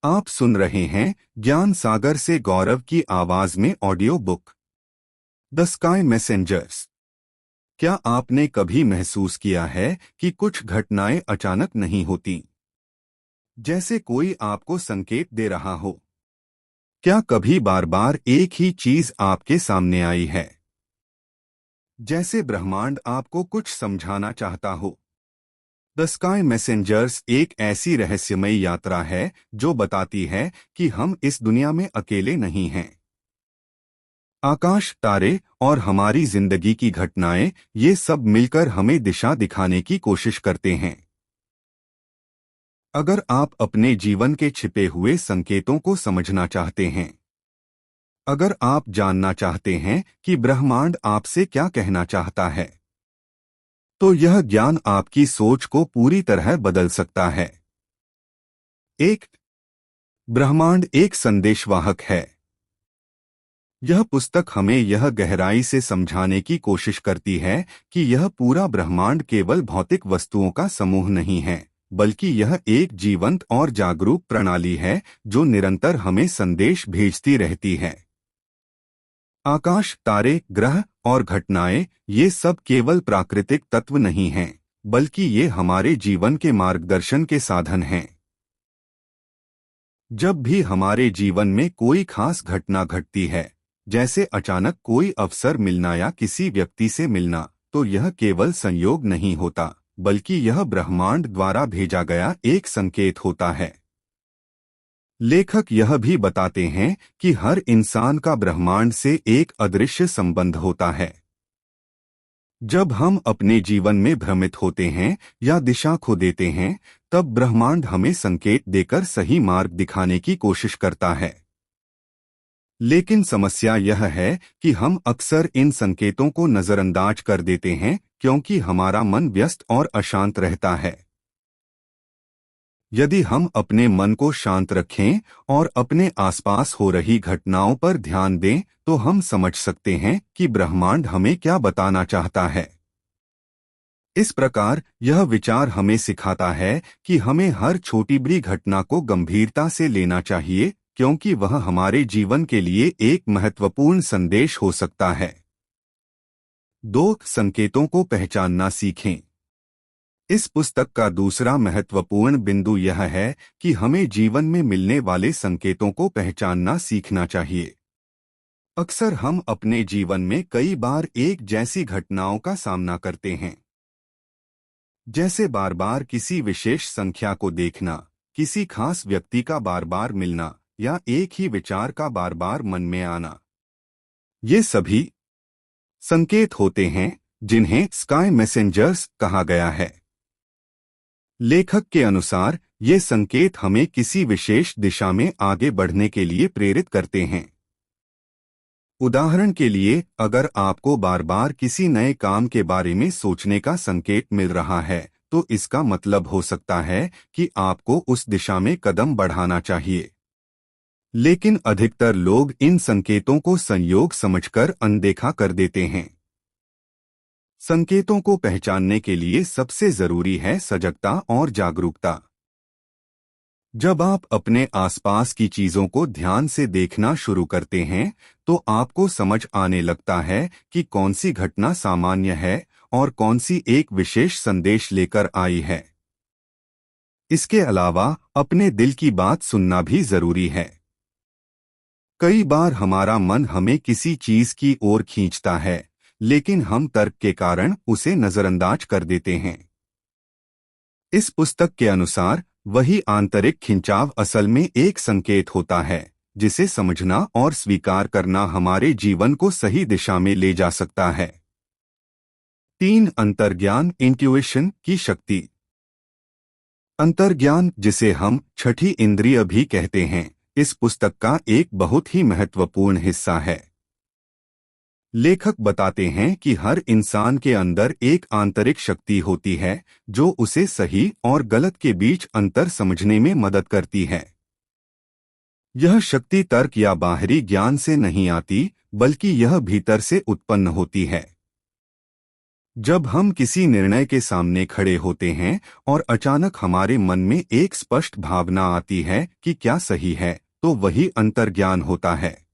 आप सुन रहे हैं ज्ञान सागर से गौरव की आवाज में audio book the sky messengers. क्या आपने कभी महसूस किया है कि कुछ घटनाएं अचानक नहीं होती, जैसे कोई आपको संकेत दे रहा हो? क्या कभी बार बार एक ही चीज आपके सामने आई है, जैसे ब्रह्मांड आपको कुछ समझाना चाहता हो? द स्काई मैसेंजर्स एक ऐसी रहस्यमयी यात्रा है जो बताती है कि हम इस दुनिया में अकेले नहीं हैं। आकाश, तारे और हमारी जिंदगी की घटनाएं, ये सब मिलकर हमें दिशा दिखाने की कोशिश करते हैं। अगर आप अपने जीवन के छिपे हुए संकेतों को समझना चाहते हैं, अगर आप जानना चाहते हैं कि ब्रह्मांड आपसे क्या कहना चाहता है, तो यह ज्ञान आपकी सोच को पूरी तरह बदल सकता है। एक, ब्रह्मांड एक संदेशवाहक है। यह पुस्तक हमें यह गहराई से समझाने की कोशिश करती है कि यह पूरा ब्रह्मांड केवल भौतिक वस्तुओं का समूह नहीं है, बल्कि यह एक जीवंत और जागरूक प्रणाली है जो निरंतर हमें संदेश भेजती रहती है। आकाश, तारे, ग्रह और घटनाएं, ये सब केवल प्राकृतिक तत्व नहीं हैं, बल्कि ये हमारे जीवन के मार्गदर्शन के साधन हैं। जब भी हमारे जीवन में कोई खास घटना घटती है, जैसे अचानक कोई अवसर मिलना या किसी व्यक्ति से मिलना, तो यह केवल संयोग नहीं होता, बल्कि यह ब्रह्मांड द्वारा भेजा गया एक संकेत होता है। लेखक यह भी बताते हैं कि हर इंसान का ब्रह्मांड से एक अदृश्य संबंध होता है। जब हम अपने जीवन में भ्रमित होते हैं या दिशा खो देते हैं, तब ब्रह्मांड हमें संकेत देकर सही मार्ग दिखाने की कोशिश करता है। लेकिन समस्या यह है कि हम अक्सर इन संकेतों को नजरअंदाज कर देते हैं क्योंकि हमारा मन व्यस्त और अशांत रहता है। यदि हम अपने मन को शांत रखें और अपने आसपास हो रही घटनाओं पर ध्यान दें, तो हम समझ सकते हैं कि ब्रह्मांड हमें क्या बताना चाहता है। इस प्रकार यह विचार हमें सिखाता है कि हमें हर छोटी बड़ी घटना को गंभीरता से लेना चाहिए, क्योंकि वह हमारे जीवन के लिए एक महत्वपूर्ण संदेश हो सकता है। 2. संकेतों को पहचानना सीखें। इस पुस्तक का दूसरा महत्वपूर्ण बिंदु यह है कि हमें जीवन में मिलने वाले संकेतों को पहचानना सीखना चाहिए। अक्सर हम अपने जीवन में कई बार एक जैसी घटनाओं का सामना करते हैं, जैसे बार बार किसी विशेष संख्या को देखना, किसी खास व्यक्ति का बार बार मिलना या एक ही विचार का बार बार मन में आना। ये सभी संकेत होते हैं जिन्हें स्काई मैसेंजर्स कहा गया है। लेखक के अनुसार ये संकेत हमें किसी विशेष दिशा में आगे बढ़ने के लिए प्रेरित करते हैं। उदाहरण के लिए, अगर आपको बार बार किसी नए काम के बारे में सोचने का संकेत मिल रहा है, तो इसका मतलब हो सकता है कि आपको उस दिशा में कदम बढ़ाना चाहिए। लेकिन अधिकतर लोग इन संकेतों को संयोग समझकर अनदेखा कर देते हैं। संकेतों को पहचानने के लिए सबसे जरूरी है सजगता और जागरूकता। जब आप अपने आसपास की चीजों को ध्यान से देखना शुरू करते हैं, तो आपको समझ आने लगता है कि कौन सी घटना सामान्य है और कौन सी एक विशेष संदेश लेकर आई है। इसके अलावा अपने दिल की बात सुनना भी जरूरी है। कई बार हमारा मन हमें किसी चीज की ओर खींचता है, लेकिन हम तर्क के कारण उसे नजरअंदाज कर देते हैं। इस पुस्तक के अनुसार वही आंतरिक खिंचाव असल में एक संकेत होता है, जिसे समझना और स्वीकार करना हमारे जीवन को सही दिशा में ले जा सकता है। 3. अंतर्ज्ञान, इंट्यूइशन की शक्ति। अंतर्ज्ञान, जिसे हम छठी इंद्रिय भी कहते हैं, इस पुस्तक का एक बहुत ही महत्वपूर्ण हिस्सा है। लेखक बताते हैं कि हर इंसान के अंदर एक आंतरिक शक्ति होती है जो उसे सही और गलत के बीच अंतर समझने में मदद करती है। यह शक्ति तर्क या बाहरी ज्ञान से नहीं आती, बल्कि यह भीतर से उत्पन्न होती है। जब हम किसी निर्णय के सामने खड़े होते हैं और अचानक हमारे मन में एक स्पष्ट भावना आती है कि क्या सही है, तो वही अंतर्ज्ञान होता है।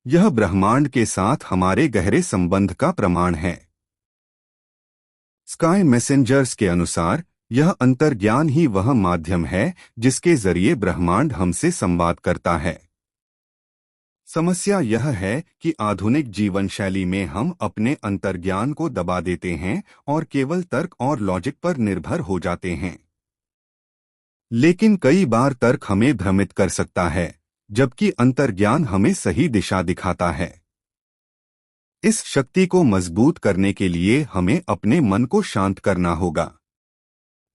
यह ब्रह्मांड के साथ हमारे गहरे संबंध का प्रमाण है। स्काई मैसेंजर्स के अनुसार यह अंतर्ज्ञान ही वह माध्यम है जिसके जरिए ब्रह्मांड हमसे संवाद करता है। समस्या यह है कि आधुनिक जीवन शैली में हम अपने अंतर्ज्ञान को दबा देते हैं और केवल तर्क और लॉजिक पर निर्भर हो जाते हैं। लेकिन कई बार तर्क हमें भ्रमित कर सकता है, जबकि अंतर्ज्ञान हमें सही दिशा दिखाता है। इस शक्ति को मजबूत करने के लिए हमें अपने मन को शांत करना होगा।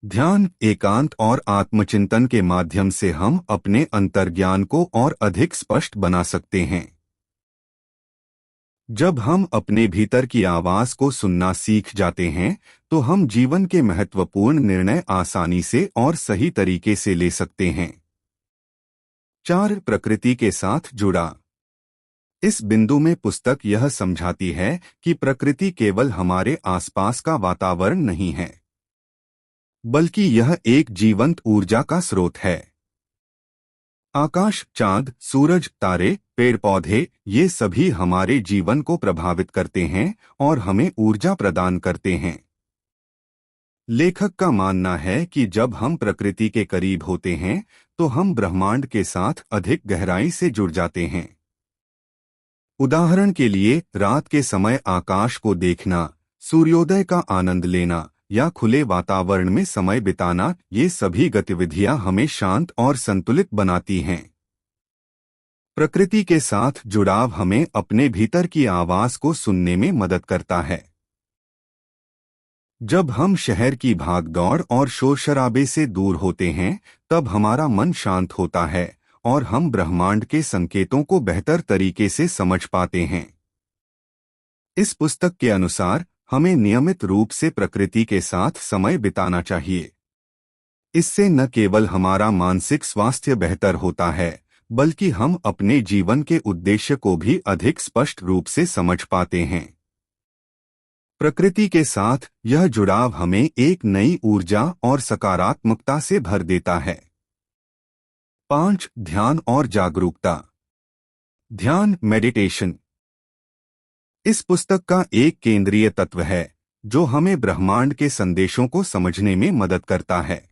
ध्यान, एकांत और आत्मचिंतन के माध्यम से हम अपने अंतर्ज्ञान को और अधिक स्पष्ट बना सकते हैं। जब हम अपने भीतर की आवाज को सुनना सीख जाते हैं, तो हम जीवन के महत्वपूर्ण निर्णय आसानी से और सही तरीके से ले सकते हैं। 4. प्रकृति के साथ जुड़ा। इस बिंदु में पुस्तक यह समझाती है कि प्रकृति केवल हमारे आसपास का वातावरण नहीं है, बल्कि यह एक जीवंत ऊर्जा का स्रोत है। आकाश, चांद, सूरज, तारे, पेड़ पौधे, ये सभी हमारे जीवन को प्रभावित करते हैं और हमें ऊर्जा प्रदान करते हैं। लेखक का मानना है कि जब हम प्रकृति के करीब होते हैं, तो हम ब्रह्मांड के साथ अधिक गहराई से जुड़ जाते हैं। उदाहरण के लिए, रात के समय आकाश को देखना, सूर्योदय का आनंद लेना या खुले वातावरण में समय बिताना, ये सभी गतिविधियां हमें शांत और संतुलित बनाती हैं। प्रकृति के साथ जुड़ाव हमें अपने भीतर की आवाज को सुनने में मदद करता है। जब हम शहर की भागदौड़ और शोर शराबे से दूर होते हैं, तब हमारा मन शांत होता है और हम ब्रह्मांड के संकेतों को बेहतर तरीके से समझ पाते हैं। इस पुस्तक के अनुसार हमें नियमित रूप से प्रकृति के साथ समय बिताना चाहिए। इससे न केवल हमारा मानसिक स्वास्थ्य बेहतर होता है, बल्कि हम अपने जीवन के उद्देश्य को भी अधिक स्पष्ट रूप से समझ पाते हैं। प्रकृति के साथ यह जुड़ाव हमें एक नई ऊर्जा और सकारात्मकता से भर देता है। 5. ध्यान और जागरूकता। ध्यान, मेडिटेशन, इस पुस्तक का एक केंद्रीय तत्व है जो हमें ब्रह्मांड के संदेशों को समझने में मदद करता है।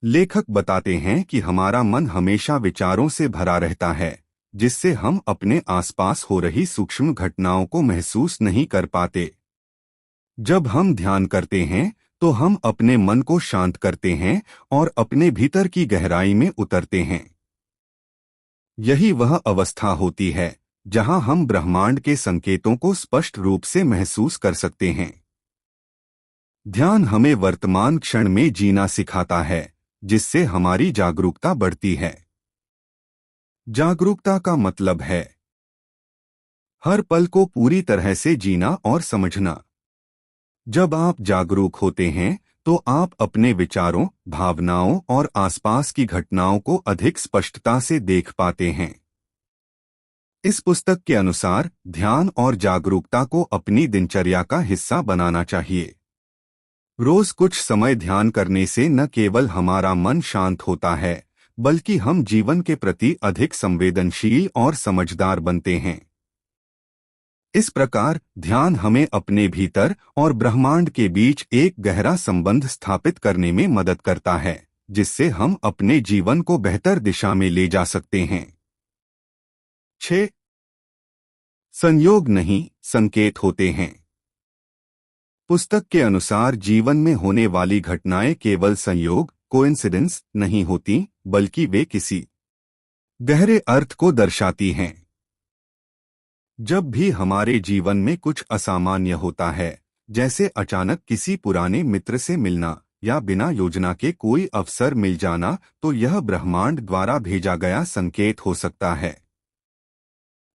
लेखक बताते हैं कि हमारा मन हमेशा विचारों से भरा रहता है, जिससे हम अपने आसपास हो रही सूक्ष्म घटनाओं को महसूस नहीं कर पाते। जब हम ध्यान करते हैं, तो हम अपने मन को शांत करते हैं और अपने भीतर की गहराई में उतरते हैं। यही वह अवस्था होती है जहां हम ब्रह्मांड के संकेतों को स्पष्ट रूप से महसूस कर सकते हैं। ध्यान हमें वर्तमान क्षण में जीना सिखाता है, जिससे हमारी जागरूकता बढ़ती है। जागरूकता का मतलब है हर पल को पूरी तरह से जीना और समझना। जब आप जागरूक होते हैं, तो आप अपने विचारों, भावनाओं और आसपास की घटनाओं को अधिक स्पष्टता से देख पाते हैं। इस पुस्तक के अनुसार ध्यान और जागरूकता को अपनी दिनचर्या का हिस्सा बनाना चाहिए। रोज कुछ समय ध्यान करने से न केवल हमारा मन शांत होता है, बल्कि हम जीवन के प्रति अधिक संवेदनशील और समझदार बनते हैं। इस प्रकार ध्यान हमें अपने भीतर और ब्रह्मांड के बीच एक गहरा संबंध स्थापित करने में मदद करता है, जिससे हम अपने जीवन को बेहतर दिशा में ले जा सकते हैं। 6. संयोग नहीं, संकेत होते हैं। पुस्तक के अनुसार जीवन में होने वाली घटनाएं केवल संयोग, कोइंसिडेंस नहीं होती, बल्कि वे किसी गहरे अर्थ को दर्शाती हैं। जब भी हमारे जीवन में कुछ असामान्य होता है, जैसे अचानक किसी पुराने मित्र से मिलना या बिना योजना के कोई अवसर मिल जाना, तो यह ब्रह्मांड द्वारा भेजा गया संकेत हो सकता है।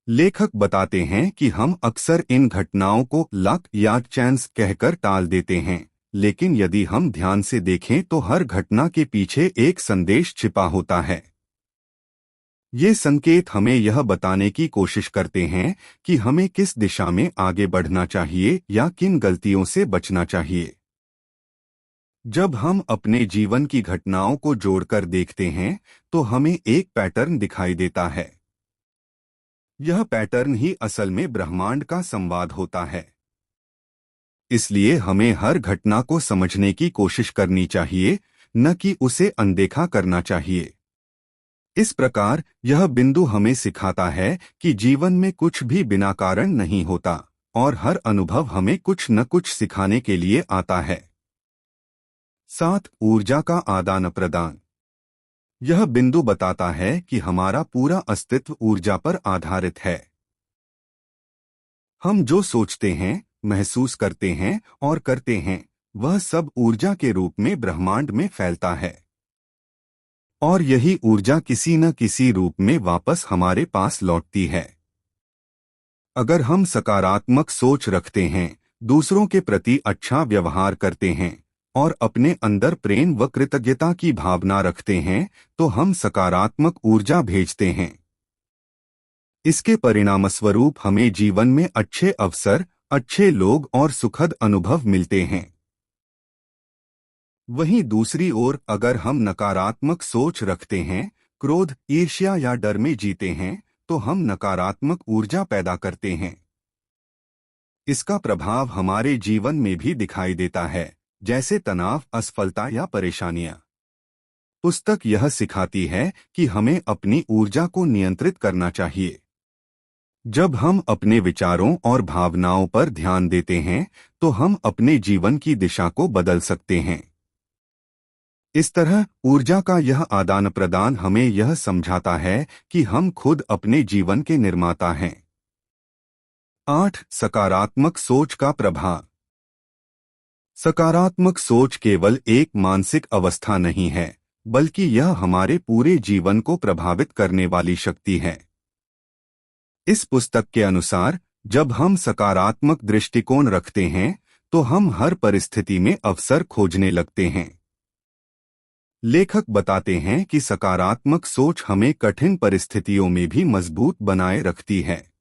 लेखक बताते हैं कि हम अक्सर इन घटनाओं को लक या चांस कहकर टाल देते हैं, लेकिन यदि हम ध्यान से देखें तो हर घटना के पीछे एक संदेश छिपा होता है। ये संकेत हमें यह बताने की कोशिश करते हैं कि हमें किस दिशा में आगे बढ़ना चाहिए या किन गलतियों से बचना चाहिए। जब हम अपने जीवन की घटनाओं को जोड़कर देखते हैं तो हमें एक पैटर्न दिखाई देता है। यह पैटर्न ही असल में ब्रह्मांड का संवाद होता है। इसलिए हमें हर घटना को समझने की कोशिश करनी चाहिए, न कि उसे अनदेखा करना चाहिए। इस प्रकार यह बिंदु हमें सिखाता है कि जीवन में कुछ भी बिना कारण नहीं होता और हर अनुभव हमें कुछ न कुछ सिखाने के लिए आता है। 7. ऊर्जा का आदान प्रदान। यह बिंदु बताता है कि हमारा पूरा अस्तित्व ऊर्जा पर आधारित है। हम जो सोचते हैं, महसूस करते हैं और करते हैं, वह सब ऊर्जा के रूप में ब्रह्मांड में फैलता है और यही ऊर्जा किसी न किसी रूप में वापस हमारे पास लौटती है। अगर हम सकारात्मक सोच रखते हैं, दूसरों के प्रति अच्छा व्यवहार करते हैं और अपने अंदर प्रेम व कृतज्ञता की भावना रखते हैं, तो हम सकारात्मक ऊर्जा भेजते हैं। इसके परिणामस्वरूप हमें जीवन में अच्छे अवसर, अच्छे लोग और सुखद अनुभव मिलते हैं। वहीं दूसरी ओर अगर हम नकारात्मक सोच रखते हैं, क्रोध, ईर्ष्या या डर में जीते हैं, तो हम नकारात्मक ऊर्जा पैदा करते हैं। इसका प्रभाव हमारे जीवन में भी दिखाई देता है, जैसे तनाव, असफलता या परेशानियां। पुस्तक यह सिखाती है कि हमें अपनी ऊर्जा को नियंत्रित करना चाहिए। जब हम अपने विचारों और भावनाओं पर ध्यान देते हैं, तो हम अपने जीवन की दिशा को बदल सकते हैं। इस तरह ऊर्जा का यह आदान प्रदान हमें यह समझाता है कि हम खुद अपने जीवन के निर्माता हैं। 8. सकारात्मक सोच का प्रभाव। सकारात्मक सोच केवल एक मानसिक अवस्था नहीं है, बल्कि यह हमारे पूरे जीवन को प्रभावित करने वाली शक्ति है। इस पुस्तक के अनुसार जब हम सकारात्मक दृष्टिकोण रखते हैं, तो हम हर परिस्थिति में अवसर खोजने लगते हैं। लेखक बताते हैं कि सकारात्मक सोच हमें कठिन परिस्थितियों में भी मजबूत बनाए रखती है।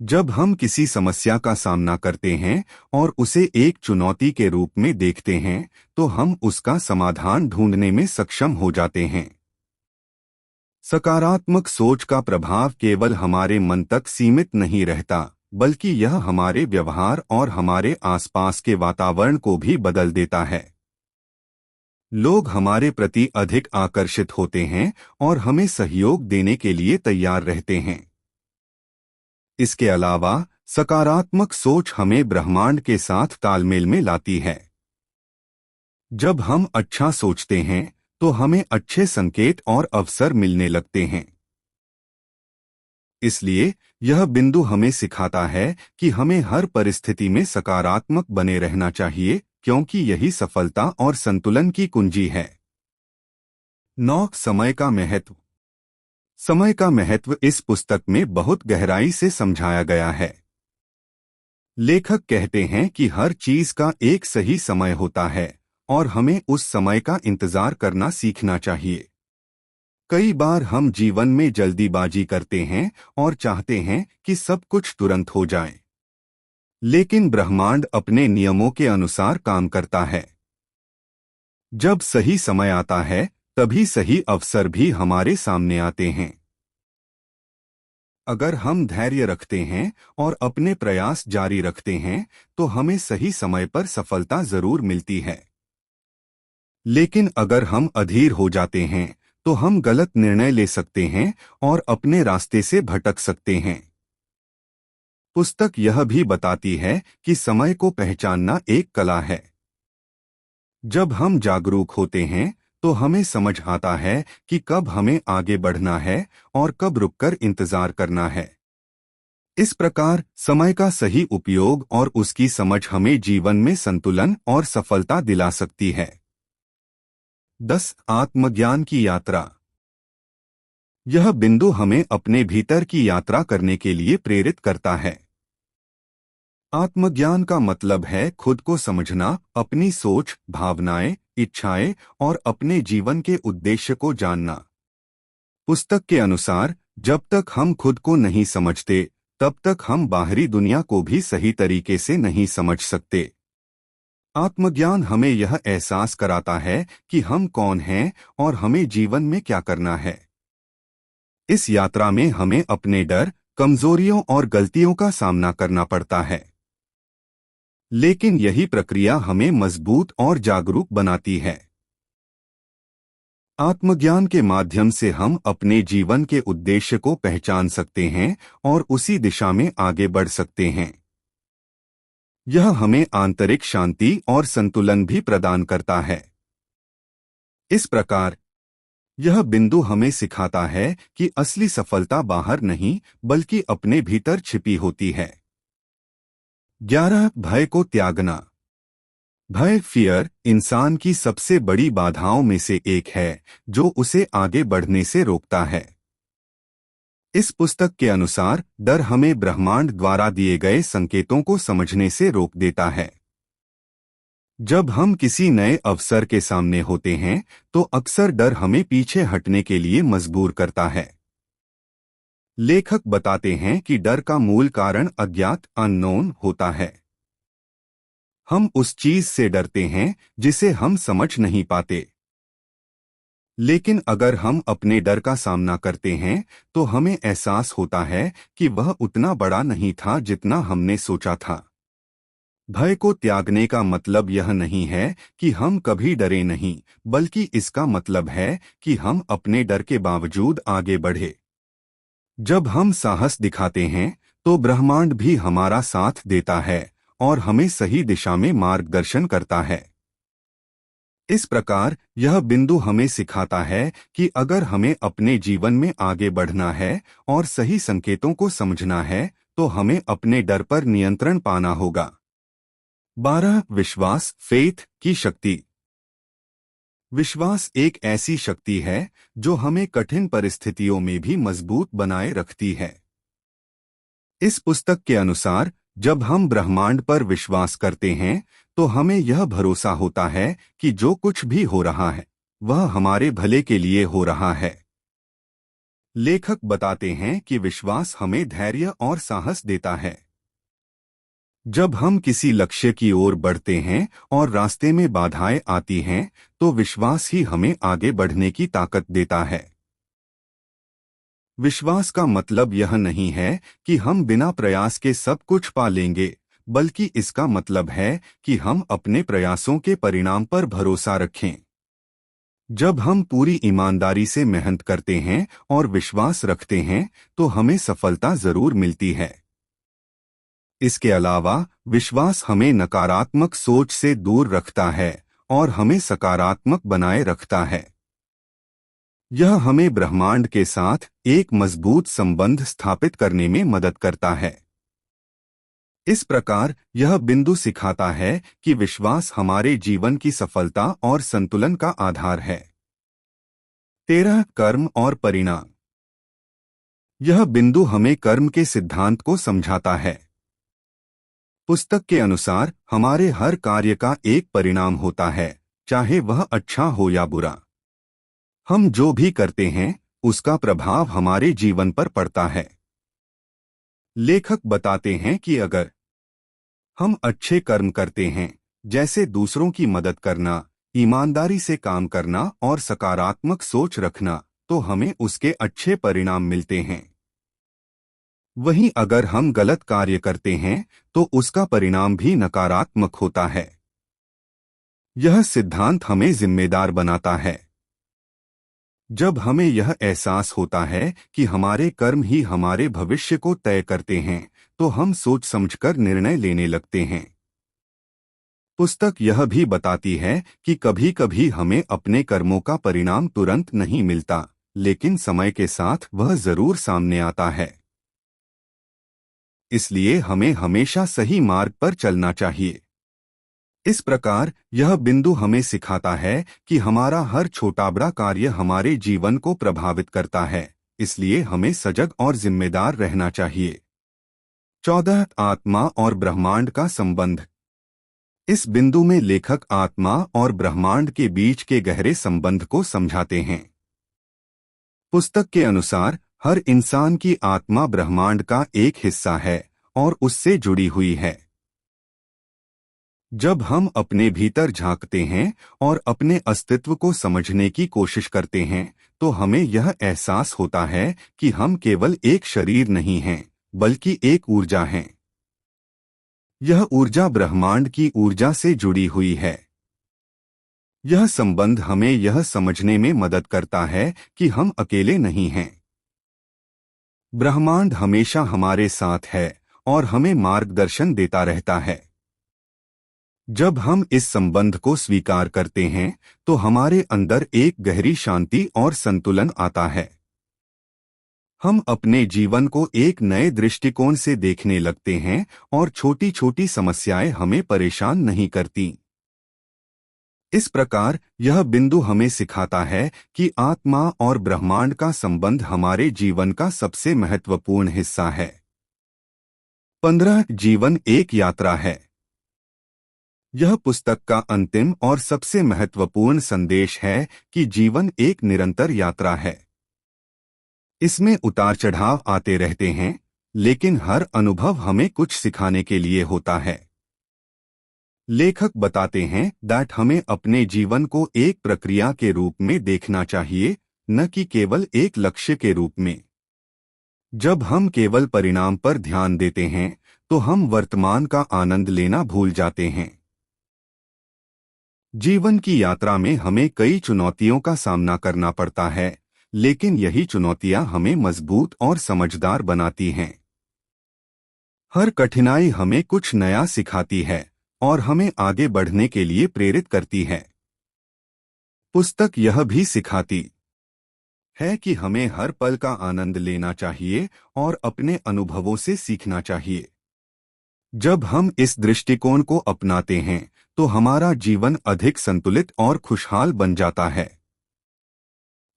जब हम किसी समस्या का सामना करते हैं और उसे एक चुनौती के रूप में देखते हैं, तो हम उसका समाधान ढूंढने में सक्षम हो जाते हैं। सकारात्मक सोच का प्रभाव केवल हमारे मन तक सीमित नहीं रहता, बल्कि यह हमारे व्यवहार और हमारे आसपास के वातावरण को भी बदल देता है। लोग हमारे प्रति अधिक आकर्षित होते हैं और हमें सहयोग देने के लिए तैयार रहते हैं। इसके अलावा सकारात्मक सोच हमें ब्रह्मांड के साथ तालमेल में लाती है। जब हम अच्छा सोचते हैं, तो हमें अच्छे संकेत और अवसर मिलने लगते हैं। इसलिए यह बिंदु हमें सिखाता है कि हमें हर परिस्थिति में सकारात्मक बने रहना चाहिए, क्योंकि यही सफलता और संतुलन की कुंजी है। 9. समय का महत्व। समय का महत्व इस पुस्तक में बहुत गहराई से समझाया गया है। लेखक कहते हैं कि हर चीज का एक सही समय होता है और हमें उस समय का इंतजार करना सीखना चाहिए। कई बार हम जीवन में जल्दीबाजी करते हैं और चाहते हैं कि सब कुछ तुरंत हो जाए। लेकिन ब्रह्मांड अपने नियमों के अनुसार काम करता है। जब सही समय आता है, तभी सही अवसर भी हमारे सामने आते हैं। अगर हम धैर्य रखते हैं और अपने प्रयास जारी रखते हैं, तो हमें सही समय पर सफलता जरूर मिलती है। लेकिन अगर हम अधीर हो जाते हैं, तो हम गलत निर्णय ले सकते हैं और अपने रास्ते से भटक सकते हैं। पुस्तक यह भी बताती है कि समय को पहचानना एक कला है। जब हम जागरूक होते हैं, तो हमें समझ आता है कि कब हमें आगे बढ़ना है और कब रुककर इंतजार करना है। इस प्रकार समय का सही उपयोग और उसकी समझ हमें जीवन में संतुलन और सफलता दिला सकती है। 10. आत्मज्ञान की यात्रा। यह बिंदु हमें अपने भीतर की यात्रा करने के लिए प्रेरित करता है। आत्मज्ञान का मतलब है खुद को समझना, अपनी सोच, भावनाएं, इच्छाएं और अपने जीवन के उद्देश्य को जानना। पुस्तक के अनुसार जब तक हम खुद को नहीं समझते तब तक हम बाहरी दुनिया को भी सही तरीके से नहीं समझ सकते। आत्मज्ञान हमें यह एहसास कराता है कि हम कौन हैं और हमें जीवन में क्या करना है। इस यात्रा में हमें अपने डर, कमजोरियों और गलतियों का सामना करना पड़ता है, लेकिन यही प्रक्रिया हमें मजबूत और जागरूक बनाती है। आत्मज्ञान के माध्यम से हम अपने जीवन के उद्देश्य को पहचान सकते हैं और उसी दिशा में आगे बढ़ सकते हैं। यह हमें आंतरिक शांति और संतुलन भी प्रदान करता है। इस प्रकार यह बिंदु हमें सिखाता है कि असली सफलता बाहर नहीं बल्कि अपने भीतर छिपी होती है। 11 भय को त्यागना। भय, फियर, इंसान की सबसे बड़ी बाधाओं में से एक है जो उसे आगे बढ़ने से रोकता है। इस पुस्तक के अनुसार डर हमें ब्रह्मांड द्वारा दिए गए संकेतों को समझने से रोक देता है। जब हम किसी नए अवसर के सामने होते हैं तो अक्सर डर हमें पीछे हटने के लिए मजबूर करता है। लेखक बताते हैं कि डर का मूल कारण अज्ञात, अननोन होता है। हम उस चीज से डरते हैं जिसे हम समझ नहीं पाते। लेकिन अगर हम अपने डर का सामना करते हैं तो हमें एहसास होता है कि वह उतना बड़ा नहीं था जितना हमने सोचा था। भय को त्यागने का मतलब यह नहीं है कि हम कभी डरे नहीं, बल्कि इसका मतलब है कि हम अपने डर के बावजूद आगे बढ़े। जब हम साहस दिखाते हैं तो ब्रह्मांड भी हमारा साथ देता है और हमें सही दिशा में मार्गदर्शन करता है। इस प्रकार यह बिंदु हमें सिखाता है कि अगर हमें अपने जीवन में आगे बढ़ना है और सही संकेतों को समझना है तो हमें अपने डर पर नियंत्रण पाना होगा। 12 विश्वास, फेथ की शक्ति। विश्वास एक ऐसी शक्ति है जो हमें कठिन परिस्थितियों में भी मजबूत बनाए रखती है। इस पुस्तक के अनुसार जब हम ब्रह्मांड पर विश्वास करते हैं तो हमें यह भरोसा होता है कि जो कुछ भी हो रहा है वह हमारे भले के लिए हो रहा है। लेखक बताते हैं कि विश्वास हमें धैर्य और साहस देता है। जब हम किसी लक्ष्य की ओर बढ़ते हैं और रास्ते में बाधाएं आती हैं तो विश्वास ही हमें आगे बढ़ने की ताकत देता है। विश्वास का मतलब यह नहीं है कि हम बिना प्रयास के सब कुछ पा लेंगे, बल्कि इसका मतलब है कि हम अपने प्रयासों के परिणाम पर भरोसा रखें। जब हम पूरी ईमानदारी से मेहनत करते हैं और विश्वास रखते हैं तो हमें सफलता जरूर मिलती है। इसके अलावा विश्वास हमें नकारात्मक सोच से दूर रखता है और हमें सकारात्मक बनाए रखता है। यह हमें ब्रह्मांड के साथ एक मजबूत संबंध स्थापित करने में मदद करता है। इस प्रकार यह बिंदु सिखाता है कि विश्वास हमारे जीवन की सफलता और संतुलन का आधार है। 13 कर्म और परिणाम। यह बिंदु हमें कर्म के सिद्धांत को समझाता है। पुस्तक के अनुसार हमारे हर कार्य का एक परिणाम होता है, चाहे वह अच्छा हो या बुरा। हम जो भी करते हैं उसका प्रभाव हमारे जीवन पर पड़ता है। लेखक बताते हैं कि अगर हम अच्छे कर्म करते हैं, जैसे दूसरों की मदद करना, ईमानदारी से काम करना और सकारात्मक सोच रखना, तो हमें उसके अच्छे परिणाम मिलते हैं। वहीं अगर हम गलत कार्य करते हैं तो उसका परिणाम भी नकारात्मक होता है। यह सिद्धांत हमें जिम्मेदार बनाता है। जब हमें यह एहसास होता है कि हमारे कर्म ही हमारे भविष्य को तय करते हैं तो हम सोच समझकर निर्णय लेने लगते हैं। पुस्तक यह भी बताती है कि कभी कभी हमें अपने कर्मों का परिणाम तुरंत नहीं मिलता, लेकिन समय के साथ वह जरूर सामने आता है। इसलिए हमें हमेशा सही मार्ग पर चलना चाहिए। इस प्रकार यह बिंदु हमें सिखाता है कि हमारा हर छोटा बड़ा कार्य हमारे जीवन को प्रभावित करता है, इसलिए हमें सजग और जिम्मेदार रहना चाहिए। 14 आत्मा और ब्रह्मांड का संबंध। इस बिंदु में लेखक आत्मा और ब्रह्मांड के बीच के गहरे संबंध को समझाते हैं। पुस्तक के अनुसार हर इंसान की आत्मा ब्रह्मांड का एक हिस्सा है और उससे जुड़ी हुई है। जब हम अपने भीतर झांकते हैं और अपने अस्तित्व को समझने की कोशिश करते हैं तो हमें यह एहसास होता है कि हम केवल एक शरीर नहीं हैं, बल्कि एक ऊर्जा हैं। यह ऊर्जा ब्रह्मांड की ऊर्जा से जुड़ी हुई है। यह संबंध हमें यह समझने में मदद करता है कि हम अकेले नहीं हैं। ब्रह्मांड हमेशा हमारे साथ है और हमें मार्गदर्शन देता रहता है। जब हम इस संबंध को स्वीकार करते हैं तो हमारे अंदर एक गहरी शांति और संतुलन आता है। हम अपने जीवन को एक नए दृष्टिकोण से देखने लगते हैं और छोटी छोटी समस्याएं हमें परेशान नहीं करती। इस प्रकार यह बिंदु हमें सिखाता है कि आत्मा और ब्रह्मांड का संबंध हमारे जीवन का सबसे महत्वपूर्ण हिस्सा है। 15 जीवन एक यात्रा है। यह पुस्तक का अंतिम और सबसे महत्वपूर्ण संदेश है कि जीवन एक निरंतर यात्रा है। इसमें उतार चढ़ाव आते रहते हैं, लेकिन हर अनुभव हमें कुछ सिखाने के लिए होता है। लेखक बताते हैं दैट हमें अपने जीवन को एक प्रक्रिया के रूप में देखना चाहिए, न कि केवल एक लक्ष्य के रूप में। जब हम केवल परिणाम पर ध्यान देते हैं तो हम वर्तमान का आनंद लेना भूल जाते हैं। जीवन की यात्रा में हमें कई चुनौतियों का सामना करना पड़ता है, लेकिन यही चुनौतियां हमें मजबूत और समझदार बनाती हैं। हर कठिनाई हमें कुछ नया सिखाती है और हमें आगे बढ़ने के लिए प्रेरित करती है। पुस्तक यह भी सिखाती है कि हमें हर पल का आनंद लेना चाहिए और अपने अनुभवों से सीखना चाहिए। जब हम इस दृष्टिकोण को अपनाते हैं तो हमारा जीवन अधिक संतुलित और खुशहाल बन जाता है।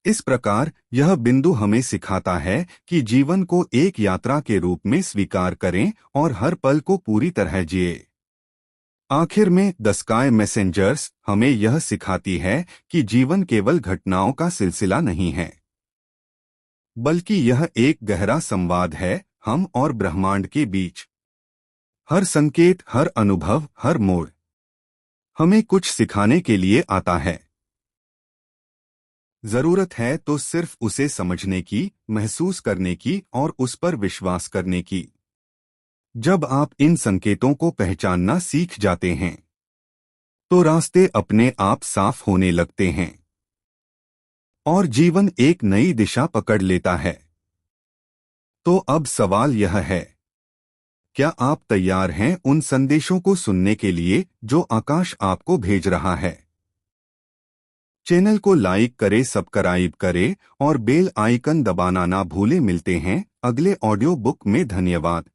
इस प्रकार यह बिंदु हमें सिखाता है कि जीवन को एक यात्रा के रूप में स्वीकार करें और हर पल को पूरी तरह जिए। आखिर में द स्काई मैसेंजर्स हमें यह सिखाती है कि जीवन केवल घटनाओं का सिलसिला नहीं है, बल्कि यह एक गहरा संवाद है हम और ब्रह्मांड के बीच। हर संकेत, हर अनुभव, हर मोड़ हमें कुछ सिखाने के लिए आता है। जरूरत है तो सिर्फ उसे समझने की, महसूस करने की और उस पर विश्वास करने की। जब आप इन संकेतों को पहचानना सीख जाते हैं तो रास्ते अपने आप साफ होने लगते हैं और जीवन एक नई दिशा पकड़ लेता है। तो अब सवाल यह है, क्या आप तैयार हैं उन संदेशों को सुनने के लिए जो आकाश आपको भेज रहा है? चैनल को लाइक करें, सब्सक्राइब करें और बेल आइकन दबाना ना भूलें। मिलते हैं अगले ऑडियो बुक में। धन्यवाद।